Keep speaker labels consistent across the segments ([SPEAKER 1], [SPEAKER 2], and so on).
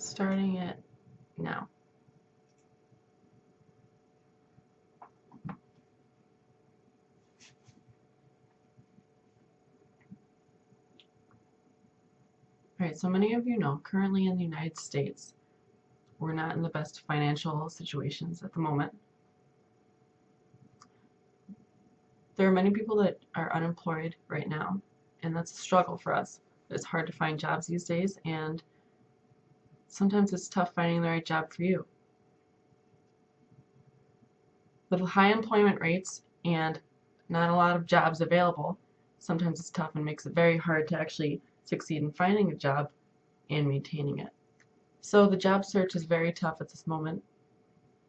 [SPEAKER 1] Starting it now. Alright, so many of you know, currently in the United States, we're not in the best financial situations at the moment. There are many people that are unemployed right now, and that's a struggle for us. It's hard to find jobs these days, and sometimes it's tough finding the right job for you. With high employment rates and not a lot of jobs available, sometimes it's tough and makes it very hard to actually succeed in finding a job and maintaining it. So the job search is very tough at this moment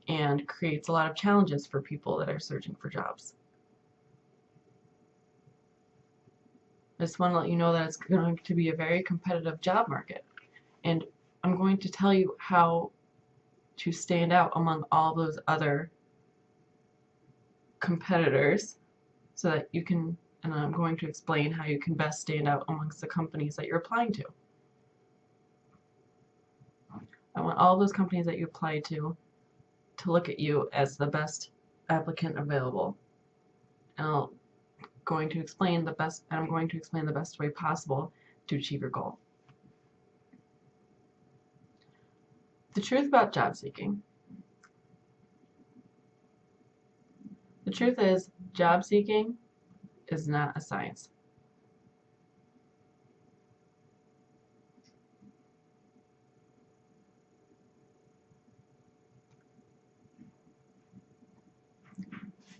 [SPEAKER 1] and creates a lot of challenges for people that are searching for jobs. I just want to let you know that it's going to be a very competitive job market, and I'm going to tell you how to stand out among all those other competitors so that you can, and I'm going to explain how you can best stand out amongst the companies that you're applying to. I want all those companies that you apply to look at you as the best applicant available. And I'm going to explain the best way possible to achieve your goal. The truth about job seeking. The truth is, job seeking is not a science.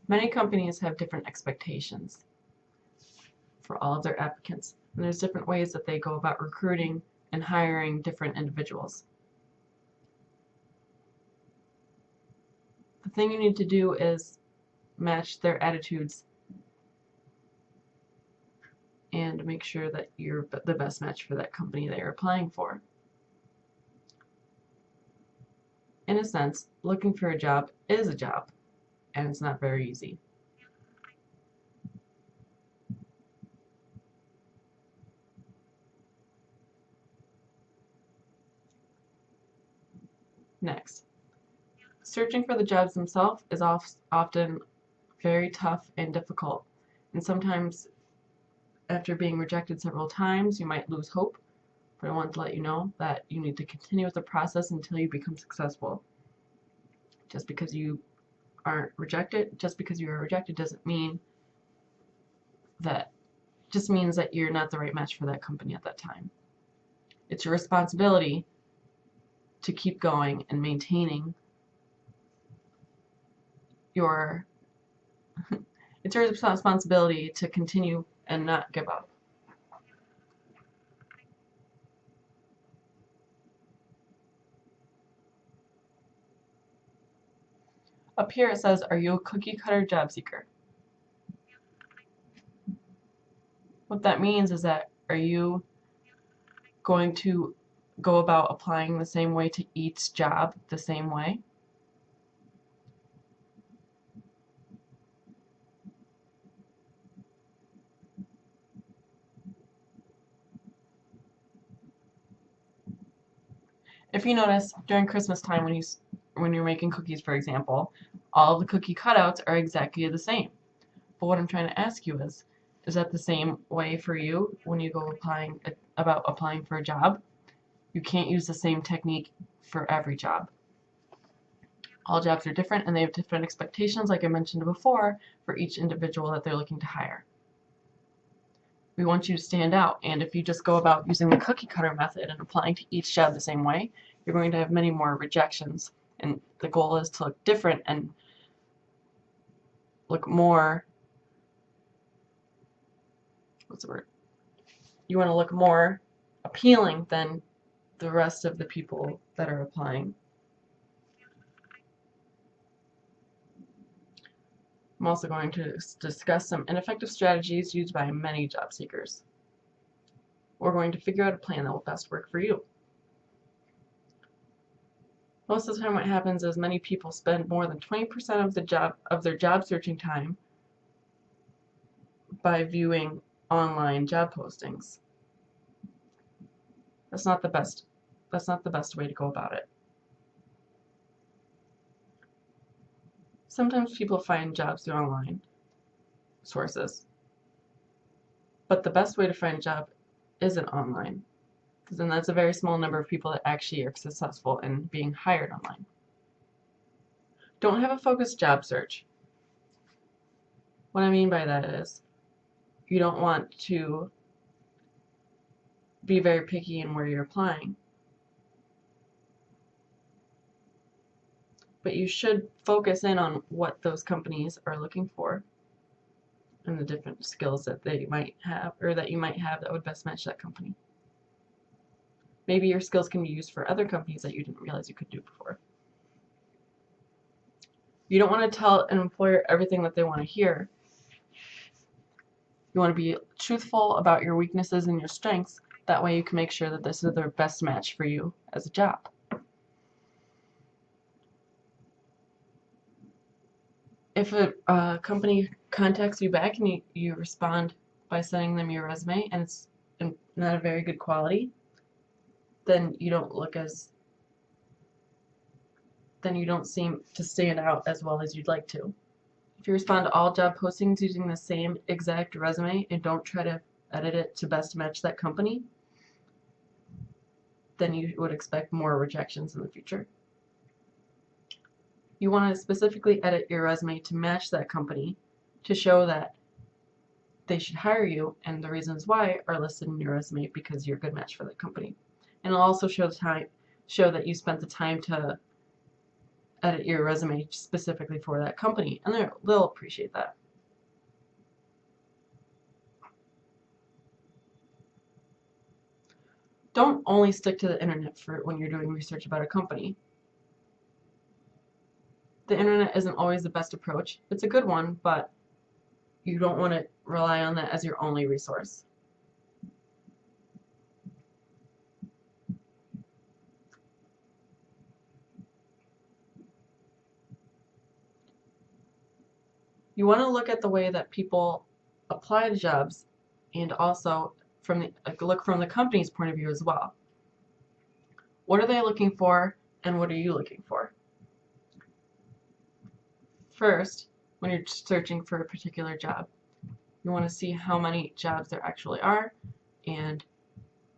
[SPEAKER 1] Many companies have different expectations for all of their applicants, and there's different ways that they go about recruiting and hiring different individuals. The thing you need to do is match their attitudes and make sure that you're the best match for that company that you're applying for. In a sense, looking for a job is a job, and it's not very easy. Next, searching for the jobs themselves is often very tough and difficult, and sometimes after being rejected several times you might lose hope, but I want to let you know that you need to continue with the process until you become successful. Just because you are rejected doesn't mean that, just means that you're not the right match for that company at that time. It's your responsibility to keep going and maintaining your it's your responsibility to continue and not give up. Up here it says, are you a cookie cutter job seeker? What that means is that, are you going to go about applying the same way to each job the same way? If you notice, during Christmas time when you're making cookies, for example, all of the cookie cutouts are exactly the same. But what I'm trying to ask you is that the same way for you when you go applying for a job? You can't use the same technique for every job. All jobs are different, and they have different expectations, like I mentioned before, for each individual that they're looking to hire. We want you to stand out, and if you just go about using the cookie cutter method and applying to each job the same way, you're going to have many more rejections. And the goal is to look different and look more, you want to look more appealing than the rest of the people that are applying. I'm also going to discuss some ineffective strategies used by many job seekers. We're going to figure out a plan that will best work for you. Most of the time what happens is many people spend more than 20% of their job searching time by viewing online job postings. That's not the best That's not the best way to go about it. Sometimes people find jobs through online sources, but the best way to find a job isn't online, because then that's a very small number of people that actually are successful in being hired online. Don't have a focused job search. What I mean by that is you don't want to be very picky in where you're applying, but you should focus in on what those companies are looking for and the different skills that they might have, or that you might have, that would best match that company. Maybe your skills can be used for other companies that you didn't realize you could do before. You don't want to tell an employer everything that they want to hear. You want to be truthful about your weaknesses and your strengths. That way you can make sure that this is their best match for you as a job. If a company contacts you back and you respond by sending them your resume and it's not a very good quality, then you don't seem to stand out as well as you'd like to. If you respond to all job postings using the same exact resume and don't try to edit it to best match that company, then you would expect more rejections in the future. You want to specifically edit your resume to match that company, to show that they should hire you, and the reasons why are listed in your resume because you're a good match for that company. And it'll also show that you spent the time to edit your resume specifically for that company, and they'll appreciate that. Don't only stick to the internet for when you're doing research about a company. The internet isn't always the best approach. It's a good one, but you don't want to rely on that as your only resource. You want to look at the way that people apply to jobs, and also look from the company's point of view as well. What are they looking for, and what are you looking for? First, when you're searching for a particular job, you want to see how many jobs there actually are and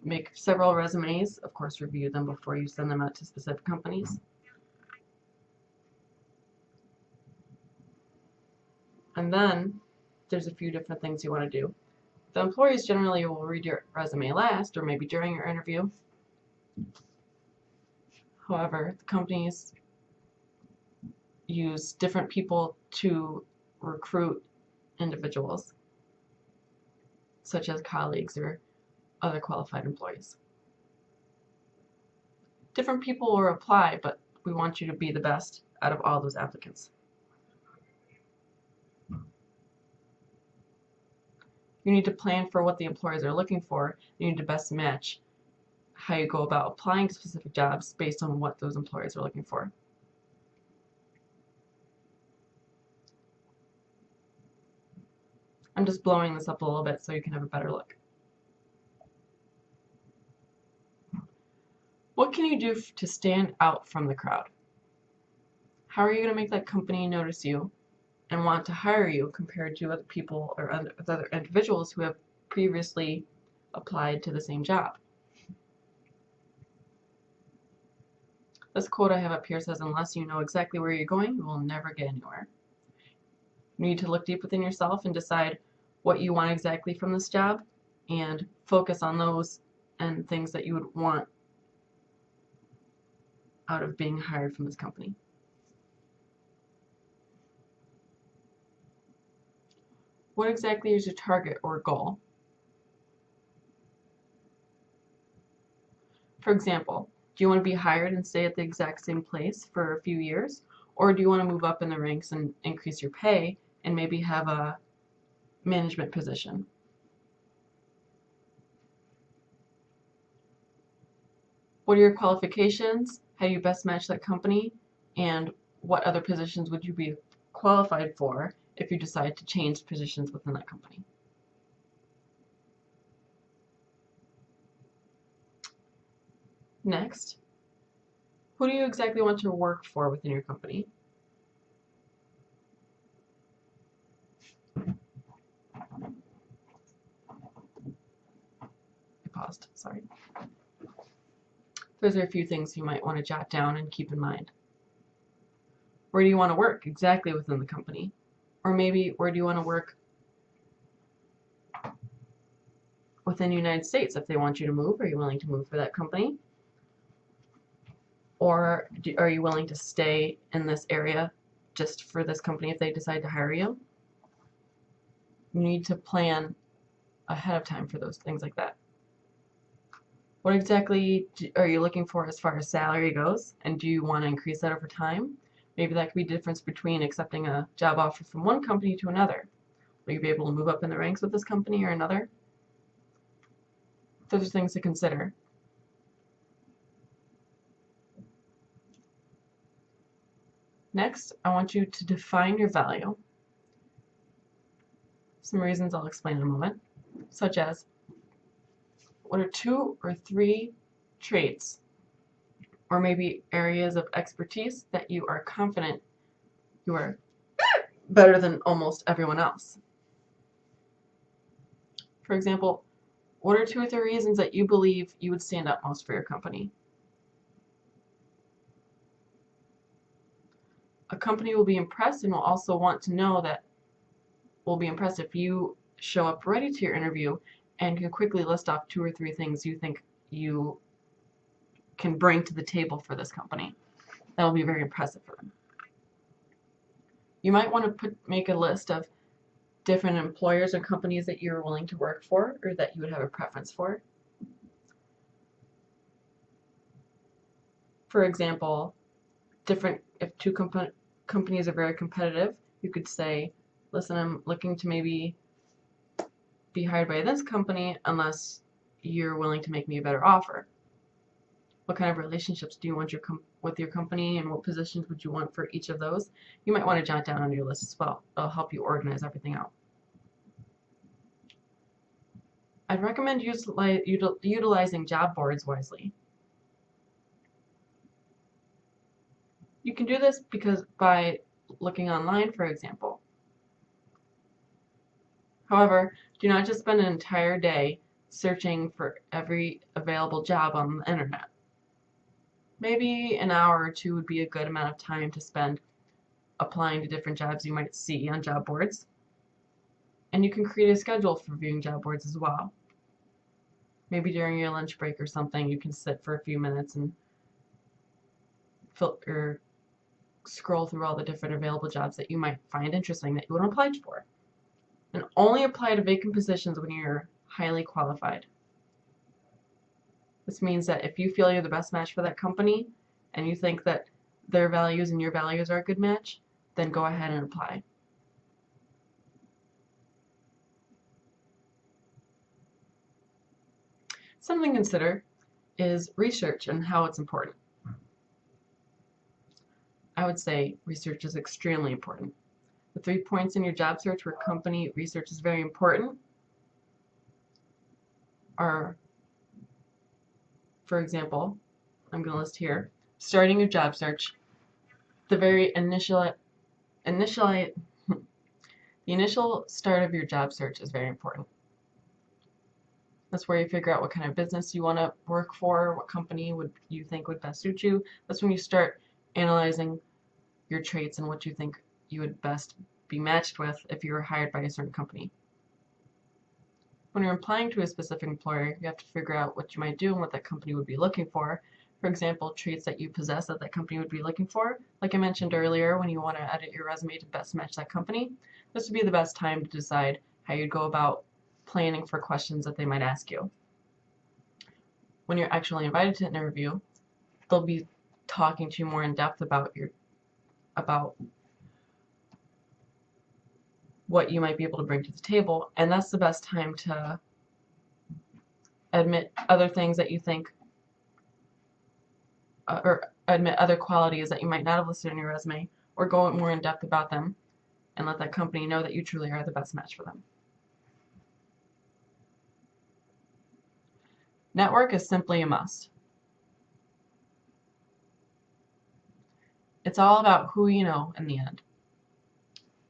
[SPEAKER 1] make several resumes. Of course, review them before you send them out to specific companies. And then there's a few different things you want to do. The employers generally will read your resume last, or maybe during your interview. However, the companies use different people to recruit individuals, such as colleagues or other qualified employees. Different people will apply, but we want you to be the best out of all those applicants. You need to plan for what the employers are looking for. You need to best match how you go about applying to specific jobs based on what those employers are looking for. I'm just blowing this up a little bit so you can have a better look. What can you do to stand out from the crowd? How are you going to make that company notice you and want to hire you compared to other people or other individuals who have previously applied to the same job? This quote I have up here says, "Unless you know exactly where you're going, you will never get anywhere." You need to look deep within yourself and decide what you want exactly from this job and focus on those and things that you would want out of being hired from this company. What exactly is your target or goal? For example, do you want to be hired and stay at the exact same place for a few years? Or do you want to move up in the ranks and increase your pay and maybe have a management position? What are your qualifications? How do you best match that company? And what other positions would you be qualified for if you decide to change positions within that company? Next, who do you exactly want to work for within your company? I paused, sorry. Those are a few things you might want to jot down and keep in mind. Where do you want to work exactly within the company? Or maybe where do you want to work within the United States? If they want you to move, are you willing to move for that company? Or are you willing to stay in this area just for this company if they decide to hire you? You need to plan ahead of time for those things like that. What exactly are you looking for as far as salary goes? And do you want to increase that over time? Maybe that could be the difference between accepting a job offer from one company to another. Will you be able to move up in the ranks with this company or another? Those are things to consider. Next, I want you to define your value. Some reasons I'll explain in a moment, such as what are 2 or 3 traits or maybe areas of expertise that you are confident you are better than almost everyone else. For example, what are 2 or 3 reasons that you believe you would stand out most for your company? A company will be impressed and will also want to know that will be impressed if you show up ready to your interview and can quickly list off 2 or 3 things you think you can bring to the table for this company. That will be very impressive for them. You might want to make a list of different employers or companies that you're willing to work for or that you would have a preference for. For example, if 2 companies are very competitive, you could say, listen, I'm looking to maybe be hired by this company unless you're willing to make me a better offer. What kind of relationships do you want with your company, and what positions would you want for each of those? You might want to jot down on your list as well. It'll help you organize everything out. I'd recommend utilizing job boards wisely. You can do this by looking online, for example. However, do not just spend an entire day searching for every available job on the internet. Maybe an hour or 2 would be a good amount of time to spend applying to different jobs you might see on job boards. And you can create a schedule for viewing job boards as well. Maybe during your lunch break or something, you can sit for a few minutes and scroll through all the different available jobs that you might find interesting that you want to apply for. And only apply to vacant positions when you're highly qualified. This means that if you feel you're the best match for that company and you think that their values and your values are a good match, then go ahead and apply. Something to consider is research and how it's important. I would say research is extremely important. The 3 points in your job search where company research is very important are, for example, I'm going to list here, starting your job search. The very initial start of your job search is very important. That's where you figure out what kind of business you want to work for, what company you think would best suit you. That's when you start analyzing your traits and what you think you would best be matched with if you were hired by a certain company. When you're applying to a specific employer, you have to figure out what you might do and what that company would be looking for. For example, traits that you possess that company would be looking for. Like I mentioned earlier, when you want to edit your resume to best match that company, this would be the best time to decide how you'd go about planning for questions that they might ask you. When you're actually invited to an interview, they'll be talking to you more in depth about what you might be able to bring to the table, and that's the best time to admit other things that you think or admit other qualities that you might not have listed in your resume, or go more in depth about them and let that company know that you truly are the best match for them. Network is simply a must. It's all about who you know in the end.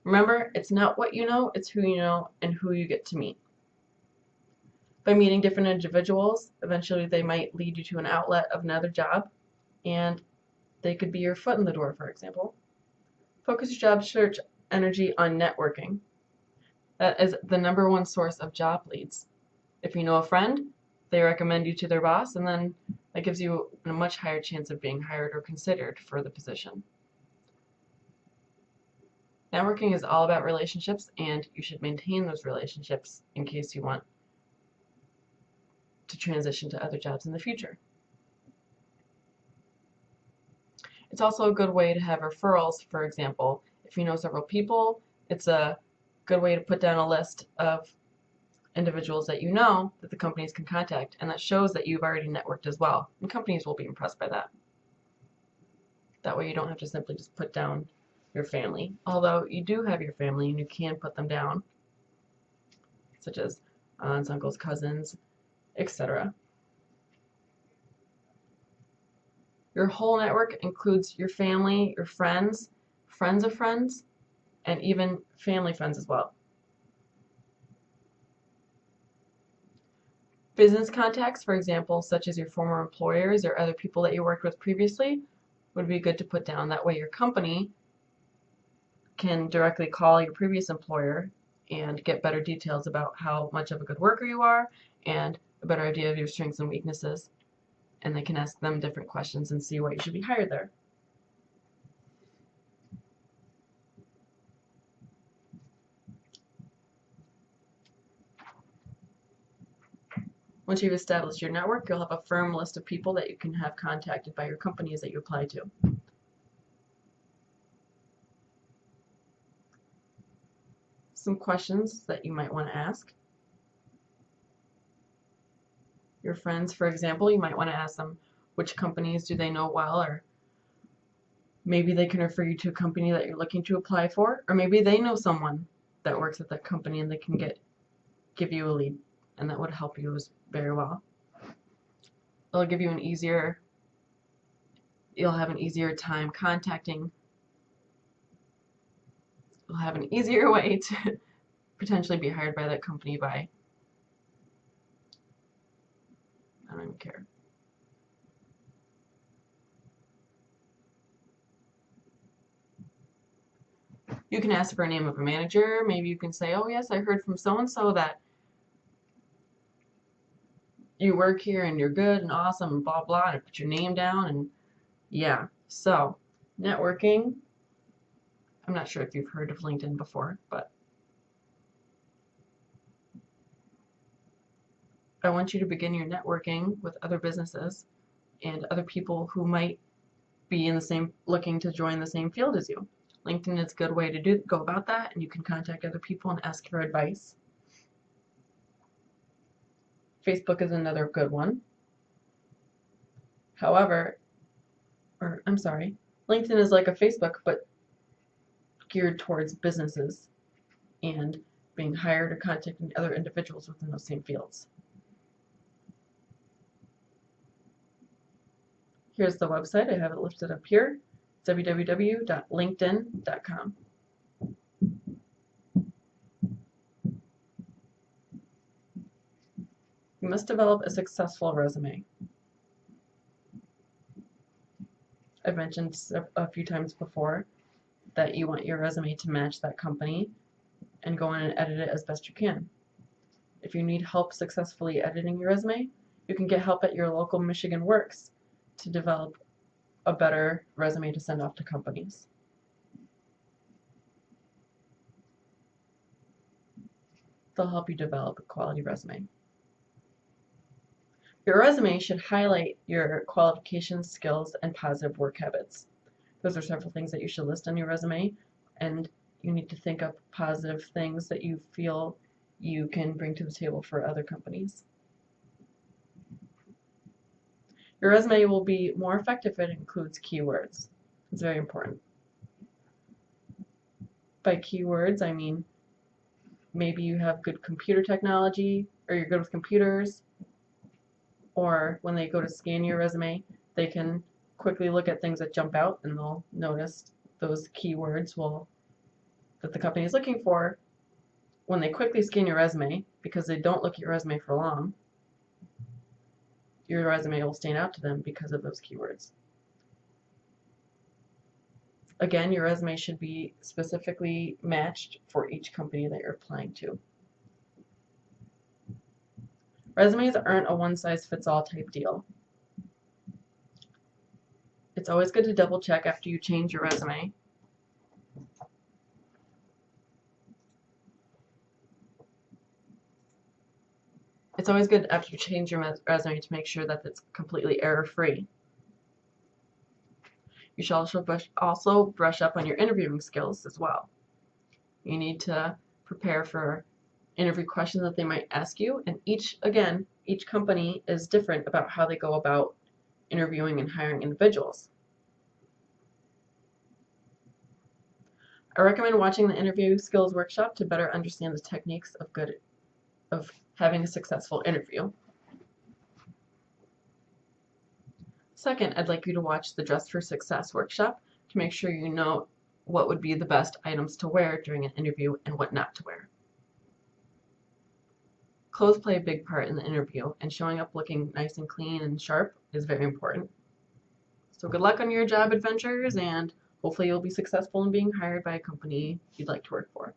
[SPEAKER 1] Remember, it's not what you know, it's who you know and who you get to meet. By meeting different individuals, eventually they might lead you to an outlet of another job, and they could be your foot in the door, for example. Focus your job search energy on networking. That is the #1 source of job leads. If you know a friend, they recommend you to their boss, and then that gives you a much higher chance of being hired or considered for the position. Networking is all about relationships, and you should maintain those relationships in case you want to transition to other jobs in the future. It's also a good way to have referrals, for example. If you know several people, it's a good way to put down a list of individuals that you know that the companies can contact, and that shows that you've already networked as well, and companies will be impressed by that. That way you don't have to simply just put down your family, although you do have your family and you can put them down, such as aunts, uncles, cousins, etc. Your whole network includes your family, your friends, friends of friends, and even family friends as well. Business contacts, for example, such as your former employers or other people that you worked with previously, would be good to put down. That way your company can directly call your previous employer and get better details about how much of a good worker you are and a better idea of your strengths and weaknesses. And they can ask them different questions and see why you should be hired there. Once you've established your network, you'll have a firm list of people that you can have contacted by your companies that you apply to. Some questions that you might want to ask. Your friends, for example, you might want to ask them which companies do they know well, or maybe they can refer you to a company that you're looking to apply for, or maybe they know someone that works at that company and they can give you a lead, and that would help you very well. It'll give you you'll have an easier time contacting. You'll have an easier way to potentially be hired by that company by, I don't even care. You can ask for a name of a manager. Maybe you can say, oh yes, I heard from so-and-so that you work here and you're good and awesome and blah blah, and put your name down. And yeah, so networking, I'm not sure if you've heard of LinkedIn before, but I want you to begin your networking with other businesses and other people who might be looking to join the same field as you. LinkedIn is a good way to go about that, and you can contact other people and ask for advice. Facebook is another good one. However, LinkedIn is like a Facebook, but geared towards businesses and being hired or contacting other individuals within those same fields. Here's the website. I have it listed up here, www.linkedin.com. You must develop a successful resume. I've mentioned a few times before that you want your resume to match that company, and go in and edit it as best you can. If you need help successfully editing your resume, you can get help at your local Michigan Works to develop a better resume to send off to companies. They'll help you develop a quality resume. Your resume should highlight your qualifications, skills, and positive work habits. Those are several things that you should list on your resume, and you need to think up positive things that you feel you can bring to the table for other companies. Your resume will be more effective if it includes keywords. It's very important. By keywords, I mean maybe you have good computer technology, or you're good with computers, or when they go to scan your resume, they can quickly look at things that jump out, and they'll notice those keywords that the company is looking for. When they quickly scan your resume, because they don't look at your resume for long, your resume will stand out to them because of those keywords. Again, your resume should be specifically matched for each company that you're applying to. Resumes aren't a one-size-fits-all type deal. It's always good to double check after you change your resume. It's always good after you change your resume to make sure that it's completely error-free. You should also brush up on your interviewing skills as well. You need to prepare for interview questions that they might ask you, and each company is different about how they go about interviewing and hiring individuals. I recommend watching the interview skills workshop to better understand the techniques of having a successful interview. Second, I'd like you to watch the Dress for Success workshop to make sure you know what would be the best items to wear during an interview and what not to wear. Clothes play a big part in the interview, and showing up looking nice and clean and sharp is very important. So good luck on your job adventures, and hopefully you'll be successful in being hired by a company you'd like to work for.